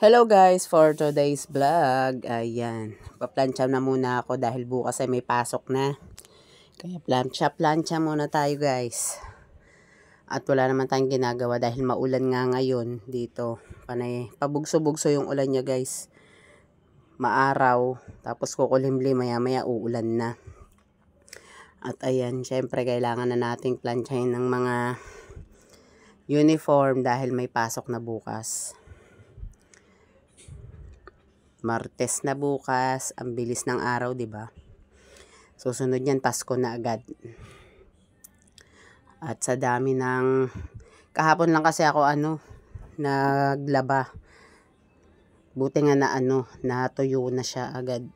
Hello guys, for today's vlog, ayan, paplantsa na muna ako dahil bukas ay may pasok na. Kaya plantsa muna tayo guys. At wala naman tayong ginagawa dahil maulan nga ngayon dito. Panay, pabugso-bugso yung ulan niya guys. Maaraw, tapos kukulimlim, maya uulan na. At ayan, syempre kailangan na nating plantsahin ng mga uniform dahil may pasok na bukas. Martes na bukas, ang bilis ng araw, 'di ba? Susunod niyan Pasko na agad. At sa dami ng kahapon lang kasi ako naglaba. Buti nga natuyo na siya agad.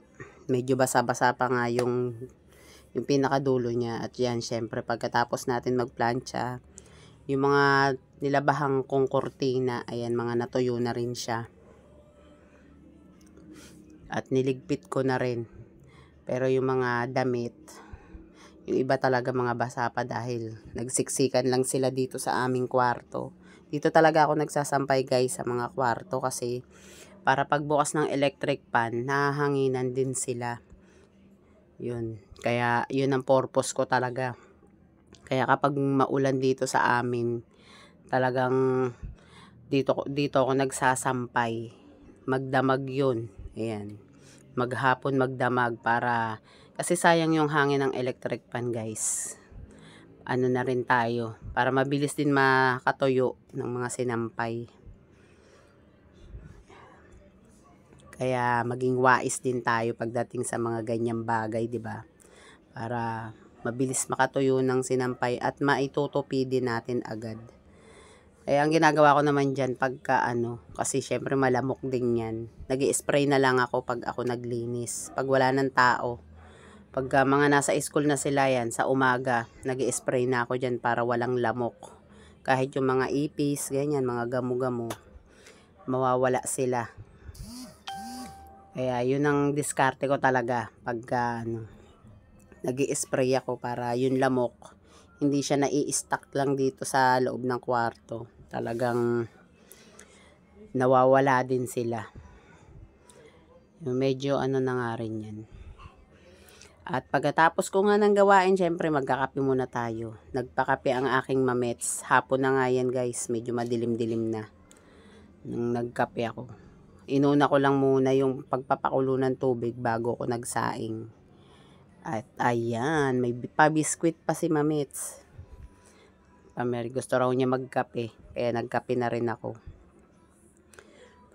Medyo basa-basa pa nga yung pinakadulo niya. At yan, syempre pagkatapos natin magplantsa, yung mga nilabahang kong kortina, ayan, mga natuyo na rin siya. At niligpit ko na rin. Pero yung mga damit, yung iba talaga mga basa pa dahil nagsiksikan lang sila dito sa aming kwarto. Dito talaga ako nagsasampay guys sa mga kwarto kasi para pagbukas ng electric pan, nahahanginan din sila. Yun. Kaya yun ang purpose ko talaga. Kaya kapag maulan dito sa amin, talagang dito ako nagsasampay. Magdamag yun. Ayan. Maghapon magdamag para kasi sayang yung hangin ng electric pan guys. Ano na rin tayo para mabilis din makatuyo ng mga sinampay. Kaya maging wais din tayo pagdating sa mga ganyang bagay, 'di ba? Para mabilis makatuyo ng sinampay at maitutupi din natin agad. Kaya ang ginagawa ko naman dyan pagka kasi syempre malamok din yan. Nag-i-spray na lang ako pag ako naglinis. Pag wala ng tao. Pagka mga nasa school na sila yan, sa umaga, nag-i-spray na ako dyan para walang lamok. Kahit yung mga ipis, ganyan, mga gamo-gamo, mawawala sila. Kaya yun ang diskarte ko talaga pagka nag-i-spray ako para yung lamok, hindi siya nai-stack lang dito sa loob ng kwarto. Talagang nawawala din sila. Medyo na nga rin yan. At pagkatapos ko nga ng gawain, syempre magkakape muna tayo. Nagpakape ang aking mamets. Hapon na nga yan guys, medyo madilim-dilim na. Nung nagkape ako. Inuna ko lang muna yung pagpapakulo ng tubig bago ko nagsaing. At ayan, may pa-biskwit pa si mamets. Mary, gusto raw niya magkape. Kaya nagkape na rin ako.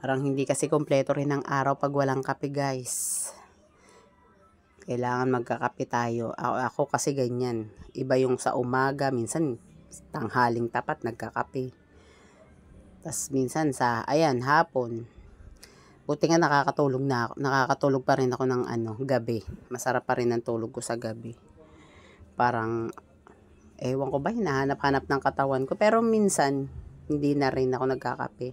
Parang hindi kasi kompleto rin ang araw pag walang kape guys. Kailangan magkakape tayo. Ako kasi ganyan. Iba yung sa umaga. Minsan tanghaling tapat nagkakape. Tas minsan hapon. Buti nga nakakatulog pa rin ako ng gabi. Masarap pa rin ang tulog ko sa gabi. Parang ewan ko ba, hinahanap-hanap ng katawan ko. Pero minsan, hindi na rin ako nagkakape.